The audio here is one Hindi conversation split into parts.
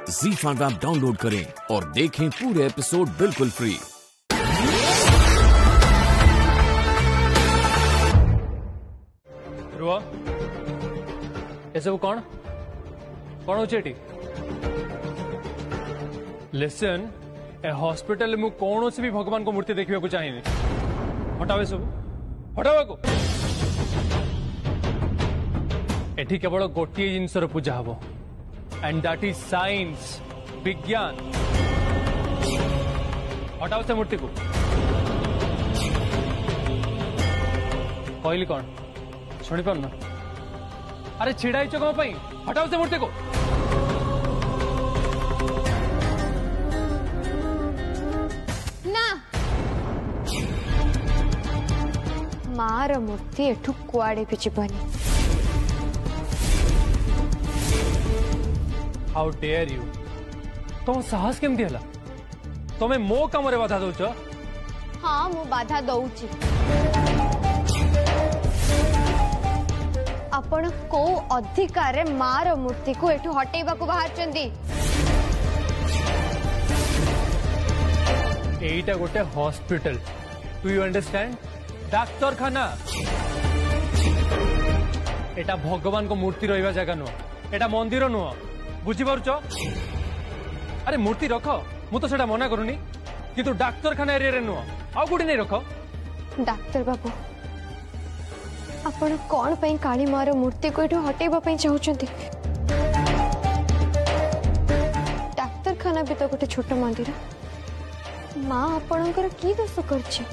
ZEE5 ऐप डाउनलोड करें और देखें पूरे एपिसोड बिल्कुल फ्री। रुआ ए सब कौन कौन होचे लिसन ए हॉस्पिटल में कौन से भी भगवान को मूर्ति देखा चाहिए हटावे सब हटावा को एठी केवल गोटे जिनसर पूजा हम एंड दैट इज साइंस विज्ञान हटाओ से मूर्ति को कहली कौन शुणी पार ना अरे छिड़ा कौन पाई हटाओ से मूर्ति को ना मार मूर्ति एठू कुआड़े भी जीवनी हाउ डेयर यू तुम साहस केमती है तुम्हें मो कम बाधा दौच हाँ मु बाधा दौची आपण को अधिकार मार मूर्ति को एठू हटेबा को बाहर चंदी एटा गोटे हॉस्पिटल डू यू अंडरस्टैंड डाक्तरखाना एटा भगवान को मूर्ति रहिबा जगह नुह एटा मंदिर नुह बुझी पारुच अरे मूर्ति रख मु तो सेटा मना करूनी किंतु डाक्तरखाना एरिया रे नुह आउ गुडी नहीं रख डाक्तर बाबू आपण कौन पई काली मार मूर्ति को एठू हटेबा पई चाहुचंती डाक्तरखाना भी तो गोटे छोट मंदिर माँ आपणकर की दोष करछि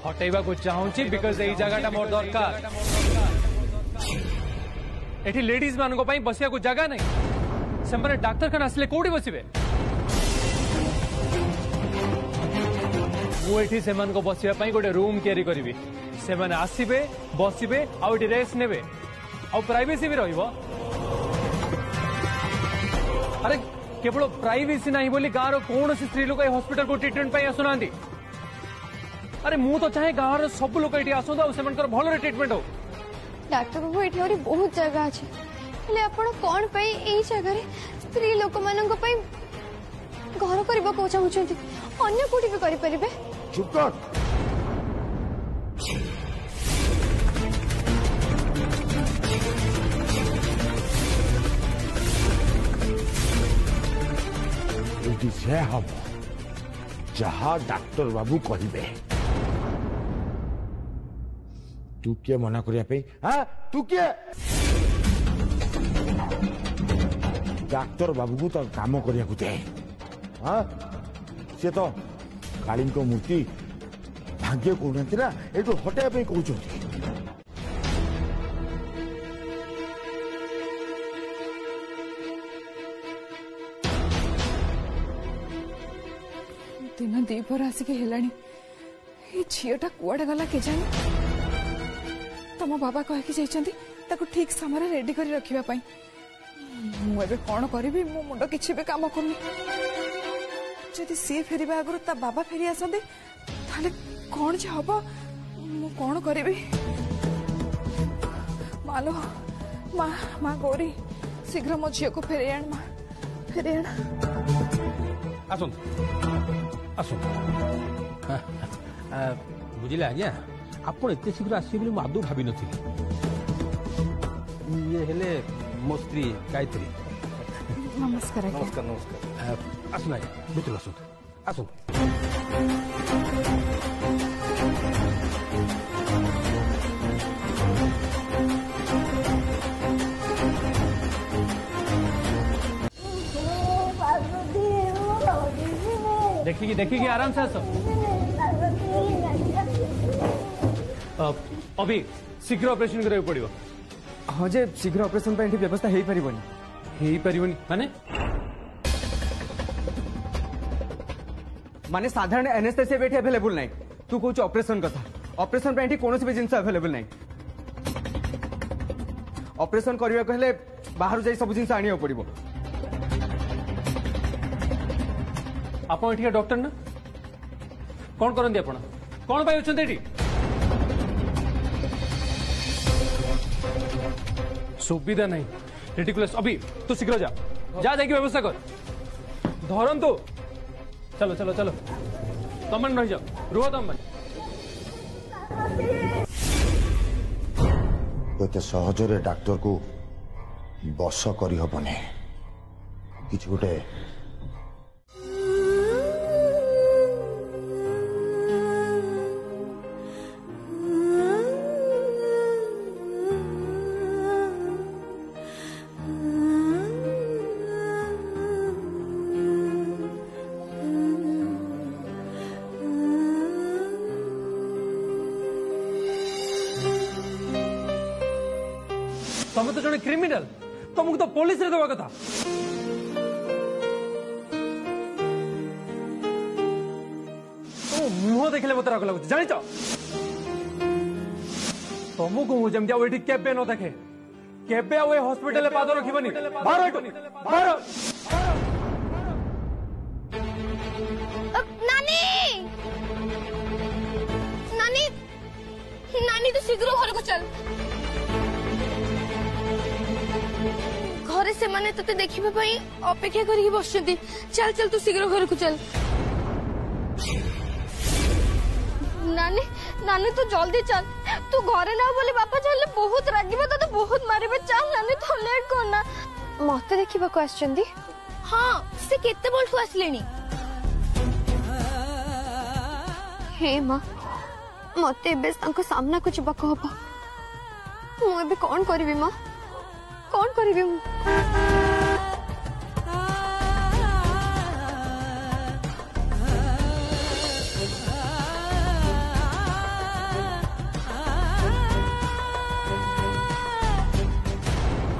हटेबा को चाहूची बिकॉज एई जगहटा मोर दरकार एठी लेडीज मान को पई बसिया को जगह नहीं से माने डाक्तरखाना आसले कोडी बसिबे मु एठी से मान को बसिया पई गोटे रूम तयारी करबी से माने आसीबे बसिबे आ एठी रेस्ट नेबे आ प्राइवेसी भी रहइबो अरे केवल प्राइवेसी नहीं बोली गाँव कौन सी स्त्री लोक हॉस्पिटल को ट्रीटमेंट पाई आसुना अरे मु तो चाहे गाँव सब लोग ये आसत भल ट्रीटमेंट हो डॉक्टर बाबू ये बहुत जगह अच्छे आपण कौन पे यही जगह स्त्री लोक मान घर करने को चाहते अन्य कोठी भी करें चुप कर से हम जहा डाक्टर बाबू कहे तू किए मना करने हाँ तू किए डाक्तर बाबू को तो काम करने को दे हाँ सी तो काली मूर्ति भाग्य कहते ना ये हटाइबा कहते दिन दीपर आसिक हेलानी झीटा कुआडे गला के जाने तुम बाबा कहीकि जाती ठीक समय रेडी कर रखापी मुझे कौन करी मो मुंड किसी भी काम करनी जदि सी फेर आगु ता बाबा फेरी आसते ताले कौन जे हम मु कौन करी मालो माँ माँ गौरी शीघ्र मो झील को फेरे आण माँ फेरे आण आसुन आसुन बुझे आज्ञा आप एत शीघ्र आसवे आदौ भावी नी ये हेले मो स्त्री गायत्री नमस्कार नमस्कार नमस्कार आसुन आज्ञा भीतर आसुन आसुन देखिए आराम से आसो अभी शीघ्र ऑपरेशन करा पड़ो हाँ जे शीघ्र ऑपरेशन पे व्यवस्था हो पार माने माने साधारण एनेस्थेसिया बेठी अवेलेबल नहीं तू कहूँ ऑपरेशन कथा ऑपरेशन पे कौन भी जिन अवेलेबल नहीं ऑपरेशन करने को हेले बाहर जाई सब जिन आने पड़ो आप डॉक्टर ना कौन करते आप कौन पाई अच्छे सुविधा नहीं रेडिकुलस अभी तू शीघ्र जा जा जाके व्यवस्था कर धरंतु चलो चलो चलो तुम मैंने रही जाओ रुह तुम मैंने एते सहजरे डाक्टर को बस करी हबने किछ गोटे तुम तो जने क्रिमिनल तुमको तो पुलिस रे देवा कथा मुह देखले मत राग लगुच जानी तुमको मु जमती आउ केबे न देखे केबे आउ हॉस्पिटल पाद रखिबनी बाहर नानी नानी नानी तो शीघ्र घर को चल घरे से माने तते देखिबा पई अपेक्षा करिक बसछंती चल चल तू शीघ्र घर को चल नानी नानी तू जल्दी चल तू घरे ना बोले बापा चले बहुत रागिबे तो बहुत मारिबे चल नानी तो लेट करना मते देखिबा को आछंती हां से केते बोलठू आसलेनी हे मां मते बेस तांको सामना को जबा को हबो मु एबे कोन करबी मां कौन करी मु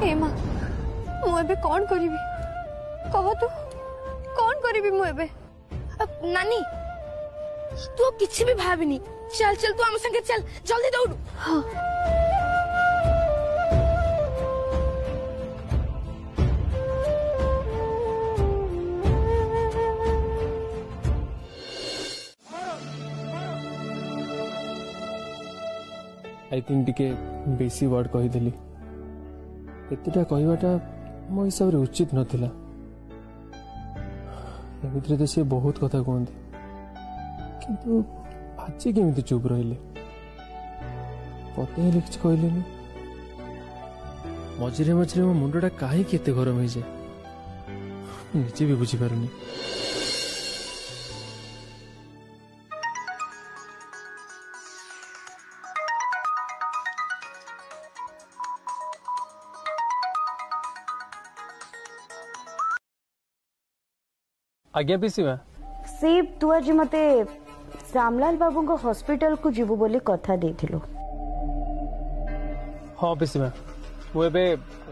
हेमा मु एबे कौन करी कह तू कौन करी मु एबे नानी तू किसी भी भाविनी चल चल तू आम संगे चल जल्दी दौड़ हाँ आई थिंक टिके बेसी वर्ड कहीदेली एतेटा कहवाटा मो हिसाब रे उचित नथिला एमित्रे तो सी बहुत कथा कहते किंतु आज केमी चुप रहिले पते किसी कहले मझे मझे मो मुंडा कहीं केते गरम हो जाए निजे भी बुझीपारुनी आज्ञा पीसी में सेब तू आज मते श्यामलाल बाबू को हॉस्पिटल को जीवु बोली कथा देथिलो हाँ पीसी में वो एबे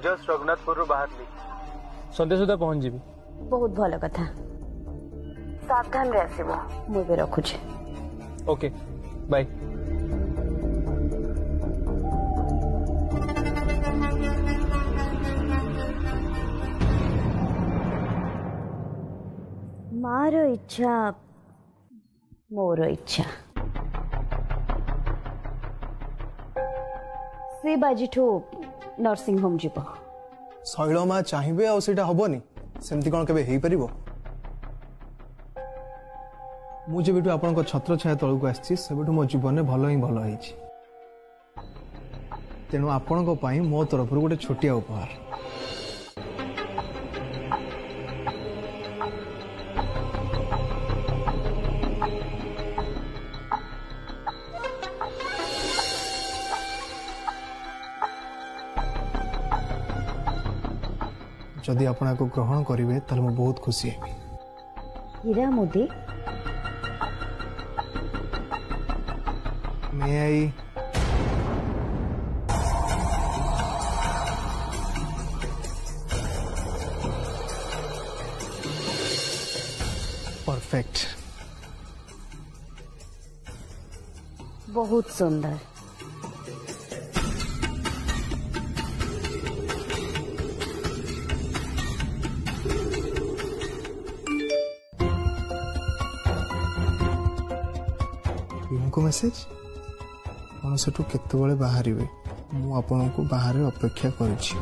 जस्ट रघुनाथपुर रो बाहर ली संध्या सुधा पहुंच जीवी बहुत भलो कथा सावधान रे आसीबो मु बे रखुछे ओके बाय मार इच्छा मोर इच्छा से बाजिठू नर्सिंग होम जीव शैलमा चाहिए आटा हेनी सेमती कौन के पार मुझे आपण छत्र छाया तलू को आसी मो जीवन में भल ही भल हो तेणु आपण मो तरफ गोटे छोटिया उपहार जदि आपन को ग्रहण करेंगे ताले मैं बहुत खुशी है हीरा मोदी मैं आई परफेक्ट बहुत सुंदर को मेसेज कौन से केतबेले बाहर मु आपन को बाहर अपेक्षा करुछि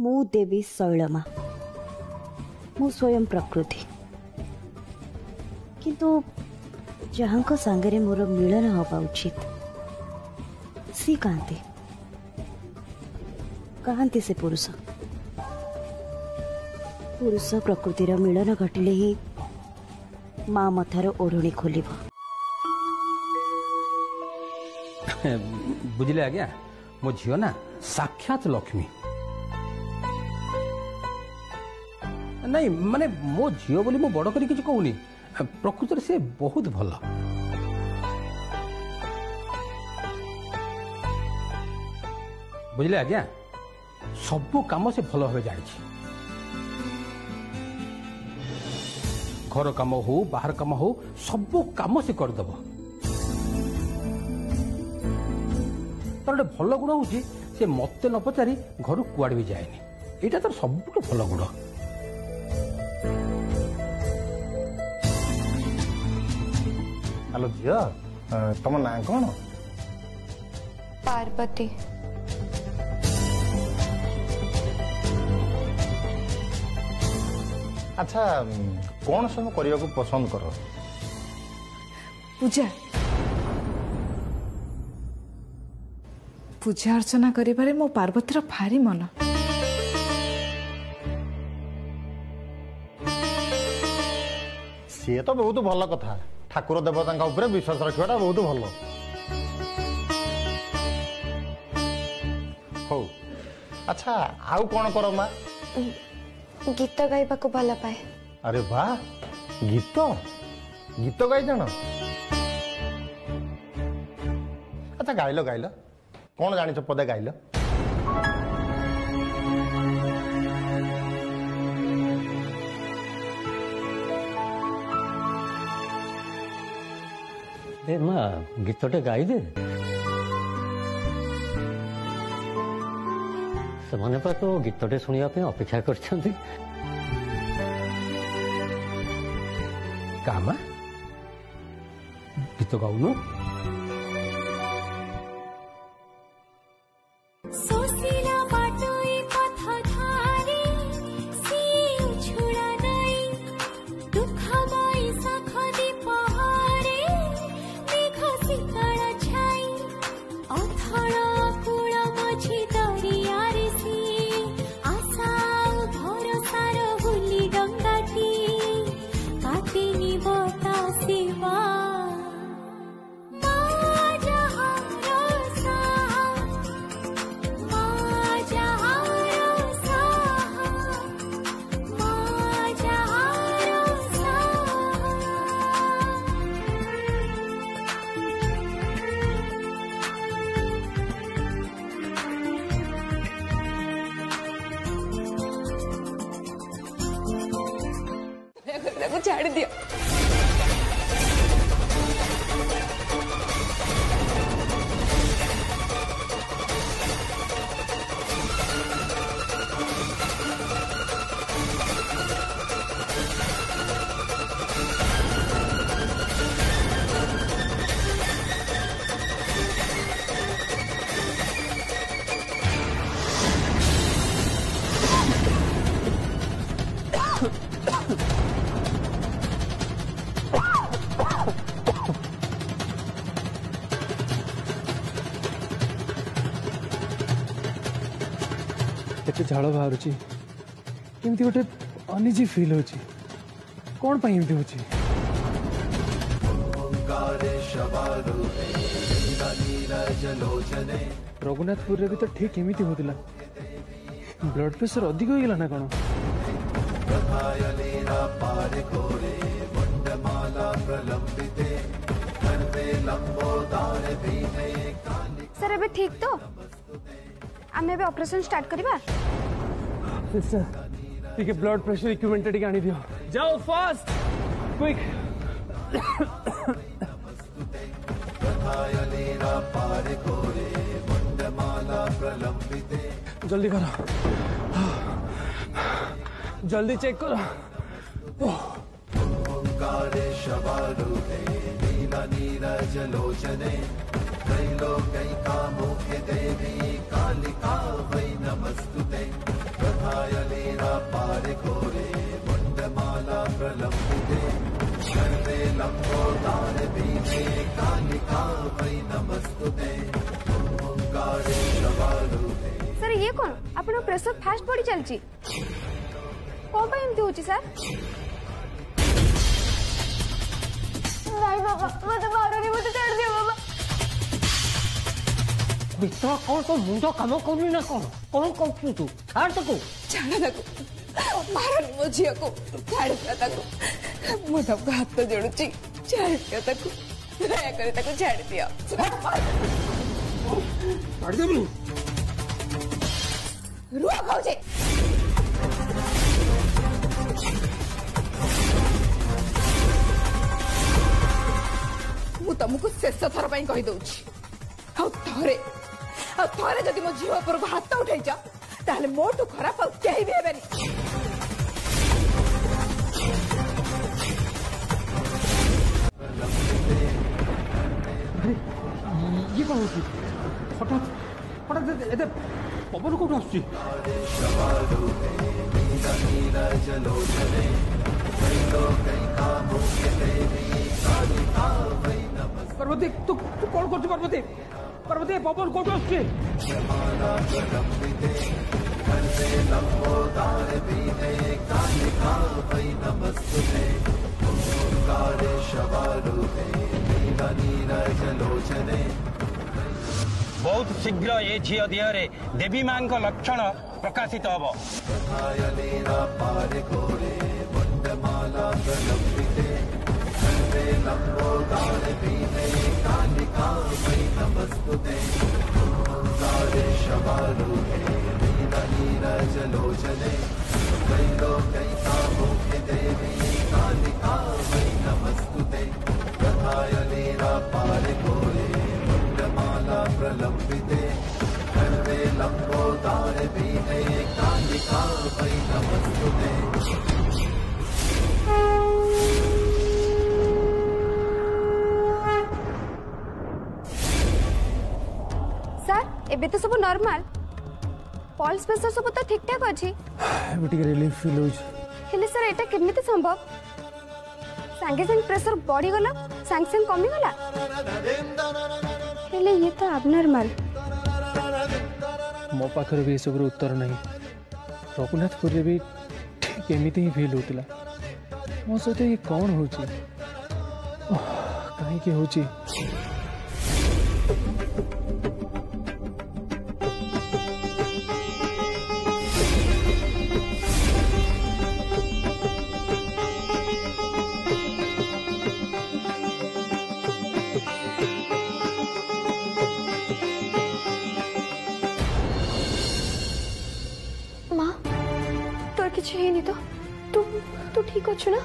मु देवी शैलमा मु स्वयं प्रकृति किंतु जहाँ सांगरे मोर मिलन हवा उचित सी कहती से पुरुष पुरुष प्रकृतिर मिलन घटिले ही माँ मथार ओढ़णी खोल बुझले आज्ञा मो झील ना साक्षात लक्ष्मी नहीं माने मो झील बोली मो बड़ करी किछ कहूनी प्रकृति से बहुत भल बुझले आज्ञा सबू काम से भल भाव जानी घर काम हो बाहर काम हो सबू काम से करदेव तार गोटे भल गुण हूँ से मत न पचारि घर कुआड़े भी जाएनि यहाँ तो सबुठ भल गुण हेलो झील तुम ना कौन पार्वती अच्छा कौन सब करने को पसंद कर पूजा पूजा अर्चना करिबारे मो पार्वतीर भारी मन सी तो बहुत भल कथा ठाकुर देवता उपरे विश्वास रखा बहुत भल हो अच्छा आउ कौन कर माँ गीत गाइबा को भल पाए अरे वाह गीत गीत गाई जान अच्छा गाइल गाइल कौन जानिछ पदे गाइल दे माँ गीतटे गाई दे से तो गीतटे शुणा अपेक्षा कर गीत गाउनु छाड़ दिया झाड़ बाहर केमती गोटे अनिजी फील होची कौन पाई एमती होची रघुनाथपुर रे भी तो ठीक एमती होतिला ब्लड प्रेशर अधिक हो गला ना कौन सर अबे ठीक तो आमे अबे ऑपरेशन स्टार्ट करबा ठीक है ब्लड प्रेशर इक्विपमेंट टिके आनी दियो जाओ फास्ट क्विक जल्दी करो जल्दी चेक करो ये कौन आपन प्रेशर फास्ट बढ़ी चलची कौन पे एमती होची सर नहीं बाबा मत मारो नहीं मत छाड़ दियो बाबा बिस्तर कौन तो मुंडो काम करूनी ना कौन कौन तू छाड़ तको छाड़ा तको मारन मो झिया को छाड़ दिया तको मो तब हाथ जोड़ुची छाड़ दिया तको दया करे तको छाड़ दिया छाड़ दे रुआ खाऊजे मु तुमको शेष थर पर कही दउछि थरे जदि मो झील पर हाथ उठाई ताहले मोटू खराब आ कहीं भी हेबेनी ये कौन होती हठात हठात एते पवन कौन आसुची पार्वती तू तू कौन कर पार्वती पार्वती पवन कौन आसुची बहुत शीघ्र ये झील देहरे देवी मां लक्षण प्रकाशित हम प्रलंबिते सर्वे लंबोदार बीने कालिका वै नमस्तुते सर एबे तो सब नॉर्मल पल्स प्रेशर सब तो ठीक ठाक अछि एबे टिके रिलीफ फील होछ हेले सर एटा केमिति संभव संगे संग प्रेशर बढ़ी गला संग संग कमी गला हेले ये तो अबनॉर्मल मो पाखर भी सब उत्तर नहीं रघुनाथपुर भी ठीक एमती ही फिल होता मो सहित ये कौन हो कहीं होची तो तू ठीक अच्छु ना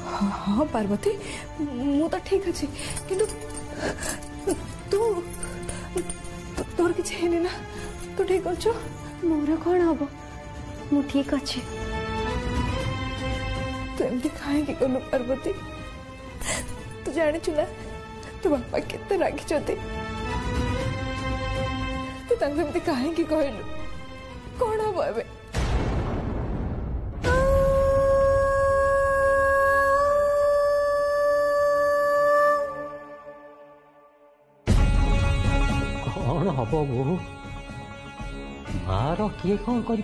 हाँ पार्वती मु तो ठीक अच्छी किंतु तू तोर किछ हेनी ना तू ठीक अच्छु मोर कौन हम मु ठीक अच्छे तू एमती काहे कलु पार्वती तू जानी ना तू बापा केते रागी चोती तू एमती काहे कहलु कौन हम एबे कौन हम बोहू मार किए कौन कर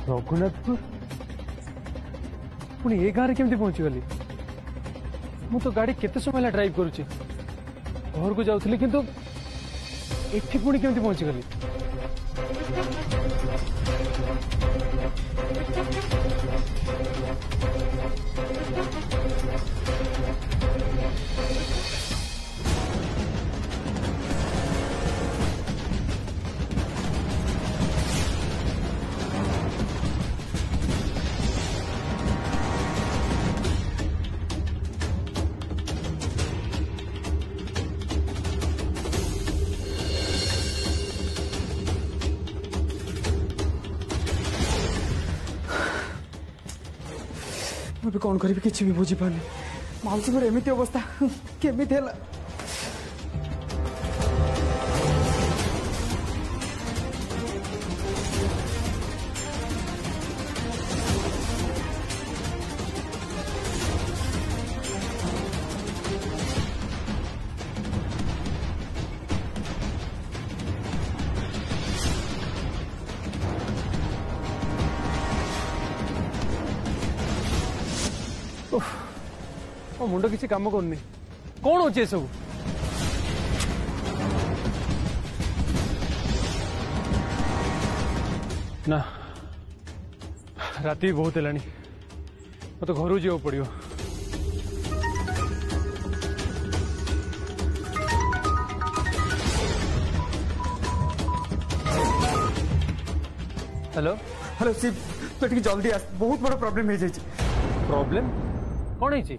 रघुनाथपुर पुणी ए गाँव केमती पहुंचीगली मु तो गाड़ी केते समय ड्राइव करुच्ची घर को जाऊली किंतु एठी पुणी केमती पहुंचीगली अबे कौन करी किसी भी बुझी पानी माउसी पर एमती अवस्था केमी है मुंड किसी काम करनी कौन हो सब ना राति बहुत है मत घर जा पड़ो हेलो हेलो शिव तो जल्दी आस बहुत बड़ा प्रॉब्लम हो जाए प्रॉब्लम कौन है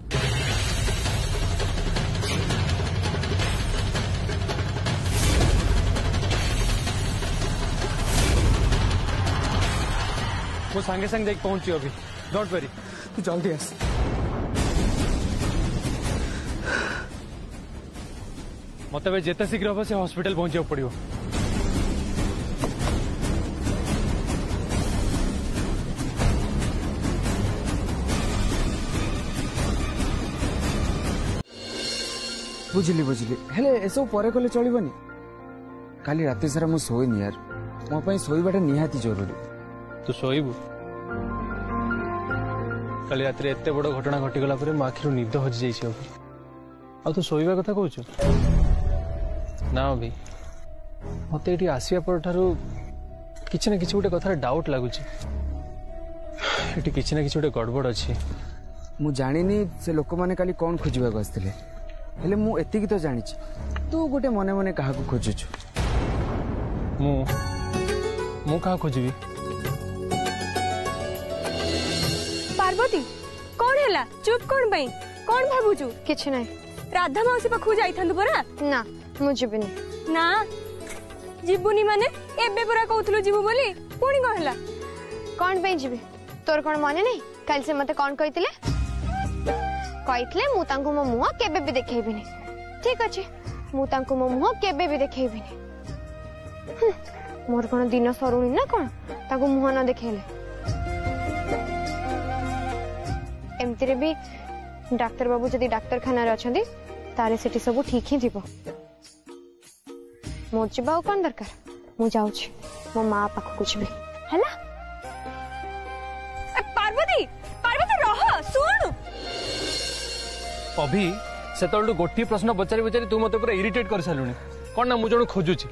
वो सांगे संग देख पहुंची अभी डोंट वरी तू जल्दी आस मत जिते शीघ्र हम से हॉस्पिटल पहुंचा पड़ो बुझिली बुझिली हेले एसो परे कले चलिबनी काली राति सारा मु सोइनी यार मो पई सोइबाटा निहाती जरूरी तू सोइबू काली रात एत बड़ घटना घटीगला मो आखिर निद हजि जाइए आ तू शोवा कथा कहु ना अभी मत ये आसवा पर किसी ना कि गोटे कथार डाउट लगुच ये किसी ना कि गड़बड़ अच्छी मु जानी से लोक मैंने काली कौन खोजा आसते हेले मु एतिकी तो जानी तू गोटे मने मने क्या खोजुचु मु क्या खोजी पार्वती कौन है चुप कौन भाई कौन भावुचु किछ नहीं राधा मौसी पाखु जाइथांतु परा ना मु जिबिनी ना जिबुनी माने एबे पुरा कहउथलु जिबु बोली पुणी कहला कौन पे जिबी तोर कोन माने नहीं कल से मते कौन कहितले कहितले मु तांको मो मुह केबे भी देखैबिनी ठीक अछि मु तांको मो मुह केबे भी देखैबिनी मोर कोन दिन सरुनी ना कोन ताको मुह न देखैले एमतिरे भी डाक्टर बाबू जदि डाक्टर खाना रे अछंदी तारे सेठी सब ठीक ही थिबो मोर जिबाउ कोन दरकार मु जाउछि मो मां पाखु कुछ भी हैला पार्वती पार्वती रह सुन अभी से गोटे प्रश्न पचारि पचारि तू मत पूरा इरिटेट कर सालुनी कौन ना मु जण खोजुची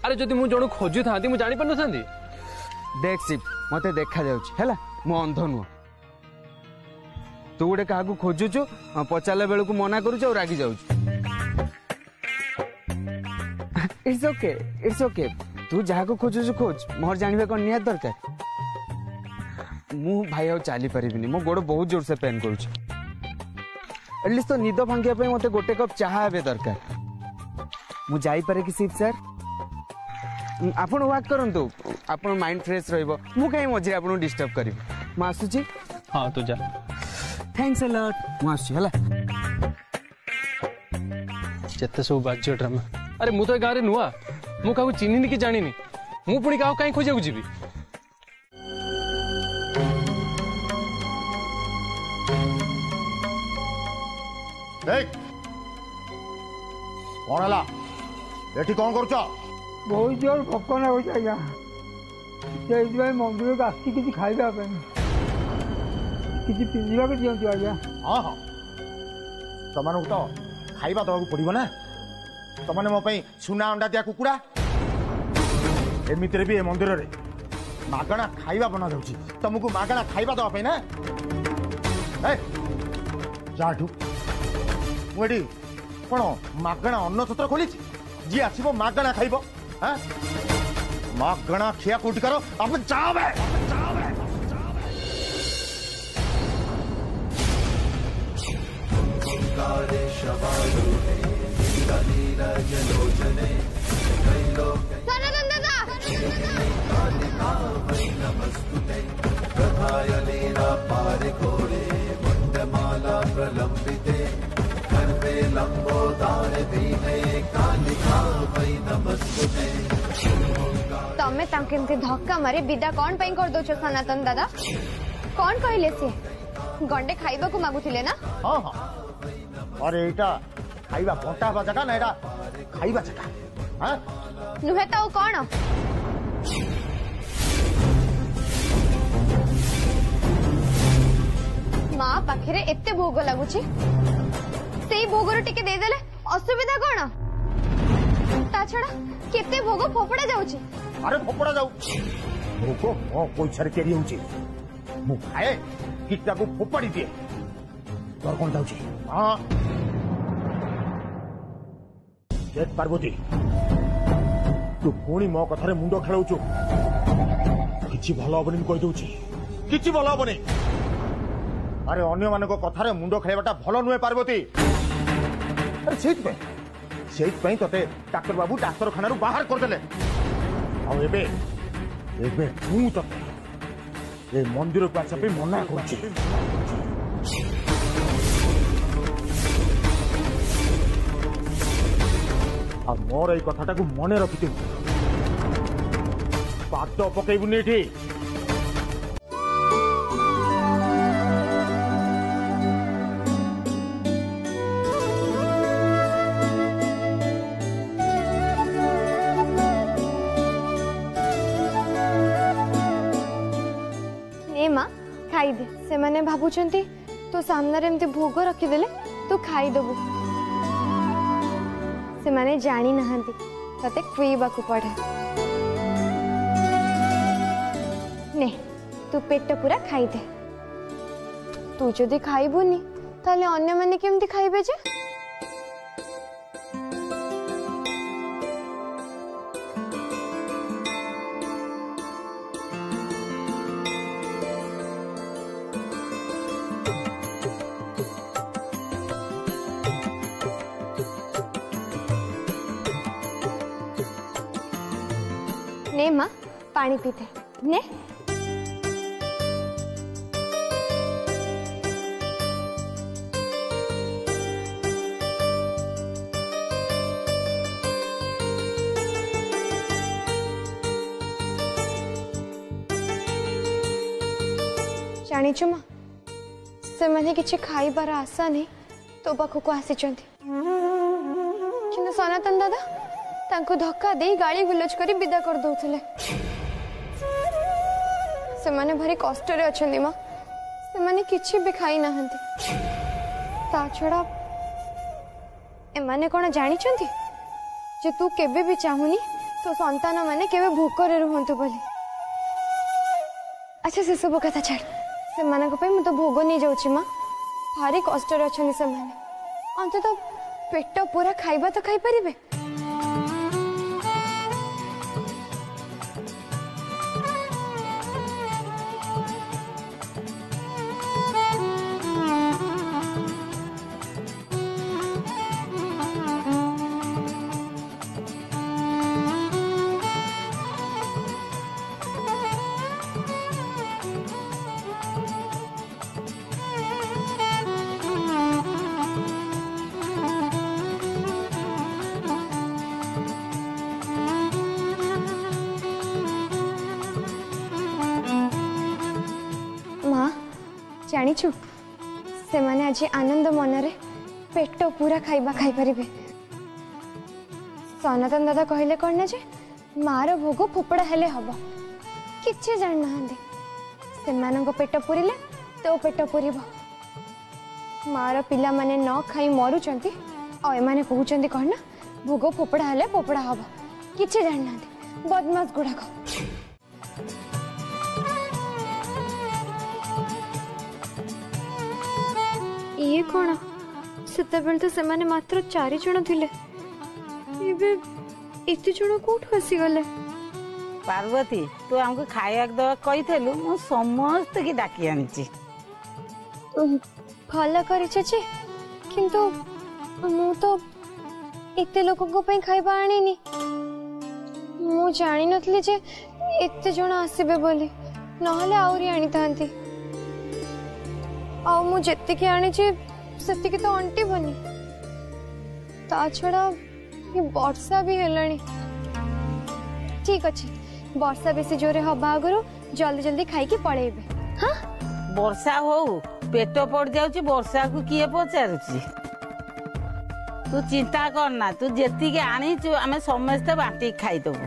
अरे जदि मु जण खोजु थांती मु जानि पन थांती देख शिव मते देखा जाउछि हैला मु अंध नु तू गोटे क्या खोजुचु पचारा बेलू मना करुच और रागी जाऊँ इट्स ओके तू जहाँ को खोजुचु खोज मोर जानवे कौन निहात दरकार मु भाई आ चली पारिनी मो गोड़ बहुत जोर से पेन करुच एटलिस्ट तो निद भांगिया पे मते गोटे कप चाहा हे दरकार मु जाई पारे कि शिव सर आपण वर्क करंतु आपण माइंड फ्रेश रहइबो मु काई मझे आपण डिस्टर्ब करिब म आसुची हां तू जा थैंक्स अ लॉट मास्टर हला जत्ते सब बाज्य ड्रामा अरे मु तो गारे नुआ मु काहू चिन्हिनी कि जानिनी मु पुणी काहू काई खोजा जीवी देख कौन हला एठी कौन करूछ बहुत जोर भोक लाଗୁଛି आज्ञा से मंदिर को आसी किसी खाइबा किसी पिंधिबा के दियंतु आज्ञा हाँ हाँ तमन तो खाइबा दବାକୁ पड़िबो ना तमने मो पई सुना अंडा दिया कुकुड़ा एमितिरे भी ए मंदिर रे मागणा खाइबा बना जाउची तुमको मागणा खाइबा दवा पे ना ए जाठू मुडी कोन मागणा अन्न छत्र खोली जी आसीबो मागणा खाइबो हां मागणा खिया कोटी करो अपन जावे नमस्तुते कथाय लीला पारे घोरे तमे तांके एमती धक्का मारी विदा कौन पई कर दोछ सनातन दादा? कौन कहले से गंडे खाइबा को मागुथिले ना? हां हां अरे एटा खाइबा बटा बा जगह ना एटा खाइबा जगह हां नुहे तो कौन माँ पाखे एते भोग लगुची से भोगर टिके दे देले असुविधा कौन? ता छड़ा केते भोग फोपड़ा जाउची? अरे फोपड़ा जाऊ भोग मो पैसा केरी होची मु खाए किटा को फोपड़ी दिए तोर कोन जाउची? हां देख पार्वती तू पुणी मो कथारे मुंडो खेलाउछु किछि भलो हबनी कहि दउची किछि भलो हबनी। अरे अन्य मानक कथारे मुंडो खेलाबाटा भलो नुहे पार्वती। अरे सेठ पे तोते डाक्टर बाबू डाक्तर खाना बाहर कर देले आ एबे एबे तू तोते ए मंदिर को आसा पे मना करछि। आ मोर ए कथाटा को मने रखिथि पाद पकेबुनी एठी। खाइदे से माने भाबुचंती तो सामने एमती भोग रखीदेले तू खाईदेबू से माने जानी नहांती तते खुईबा को पड़े ने तू पेट पूरा खाईदे। तू जदि खाइबुनी ताले अन्य माने केमती खाइबे जे? ने माँ पानी पीते ने जानिचु माँ से माने किछि खाइबार आशा नहीं तो पाखक आसी सनातन दादा तांको धक्का दे गाली गुलज करी विदा कर दउथिले। से माने भारी कष्ट रे अछंदी मां से माने किछि भी खाई नाहंती ता छड़ा ए माने कोन जानि छंती जे तू केबे भी चाहुनी तो संतान माने केबे भूख रे रहंतु बोली। अच्छा से सब कथा छाड़ से माने को पे म तो भोग नहीं जाउची मां भारी कष्ट रे अछंदी से माने अंत तो पेट पूरा खाइबा तो खाई परिबे। जानिछु से माने आज आनंद मनरे पेट पूरा खाइबा खाई परिबे। सनातन दादा कहले कौन ना जे मार भोग फोपड़ा हेले हब किछि जान नहांदी से मानक पेट पुरिले तो पेट पुरिब। मार पिला माने न खाई मरुचंती आ एमाने कहउचंती कौन ना भोग फोपड़ा हेले फोपड़ा हब किछि जान नहांदी बदमाश गुड़ाक। ये कौन सेतेबेले तो सेमाने मात्र 4 जण थिले एबे एते जण कोठ हसी गले। पार्वती तू हमको खाया दवा कहिथलु मु समस्त की डाकी आनिची भला करिछ जे किंतु मु तो एते लोकन को पई खाइबा आनीनी मु जानि नथली जे एते जण आसीबे बोली नहले आउरी आनी थांती आ मु जेते के आनी छी सेति के तो अंटी बनी ता छड़ा ये वर्षा भी हेलानी ठीक अछि वर्षा बेसी जोरे हवा आगु जल्दी जल्दी खाई पड़ेबे। हाँ वर्षा हो पेट पड़ जाउची वर्षा को किए पचारुची तू चिंता करना तू जेतिके आनीचु आमे समस्ते बांटी खाईदेबू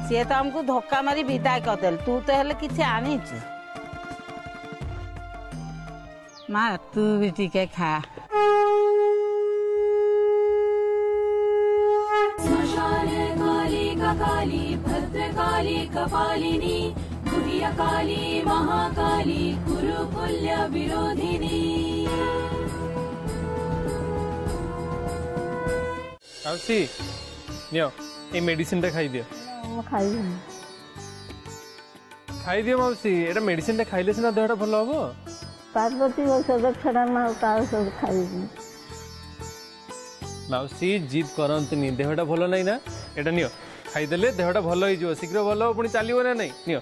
सी तो हमको धक्का मारी विदा करदेल तू तो हेले किसी आनीचु माँ तू भी टिके खा काली भद्रकाली कपालिनी काली महाकाली कुरुकुल्य विरोधिनी। आउसी नियो ए मेडिसिन खाई दियो खाई दियो मौसी एटा मेडिसिन खाइले सिना देहटा भल हबो पार्वती औषध छड़ा ना औषध खाई मौसी जिद करंतनी देहटा भल नहीं ना एटा नियो खाईदेले देहटा भल हो शीघ्र भल हो पुणी चलो ना नहीं नियो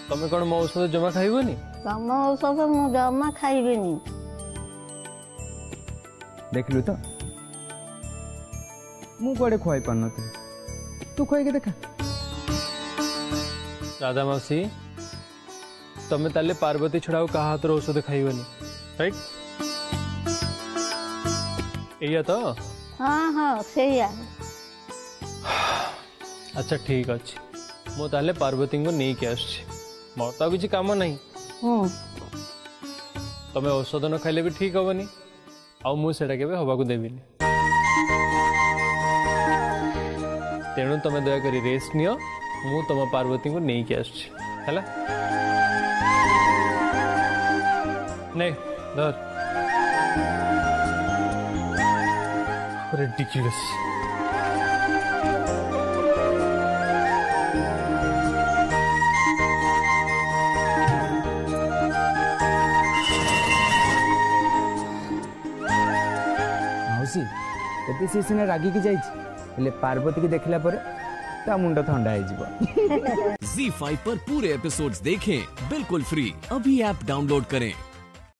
तमें कौन मो औषध जमा खाइबनी तम औषध मु जमा खाइबेनी देखलु तो मु कुआडे खुआई पार नथि तू खुआई के देखा राधा मौसी तमें ताले पार्वती छड़ाओ कहा हाथ औषध खाइबनी राइट एया तो हाँ हाँ सेया अच्छा ठीक अच्छे मु ताले पार्वती को नहीं के आछी मोर तो किसी काम नहीं तमें औषध न खाइले भी ठीक हेनी आउ मुझे हवा को देवी तेणु तुम दयाकोरी रेस्ट नियो मु तुम पार्वती को नहीं के आसला नहीं धर रिडिक्युलस एते सी सिने रागी की जाइछि पार्वती की देखला पर ता मुंड ठंडा हो Z5 पर पूरे एपिसोड्स देखें बिल्कुल फ्री। अभी ऐप डाउनलोड करें।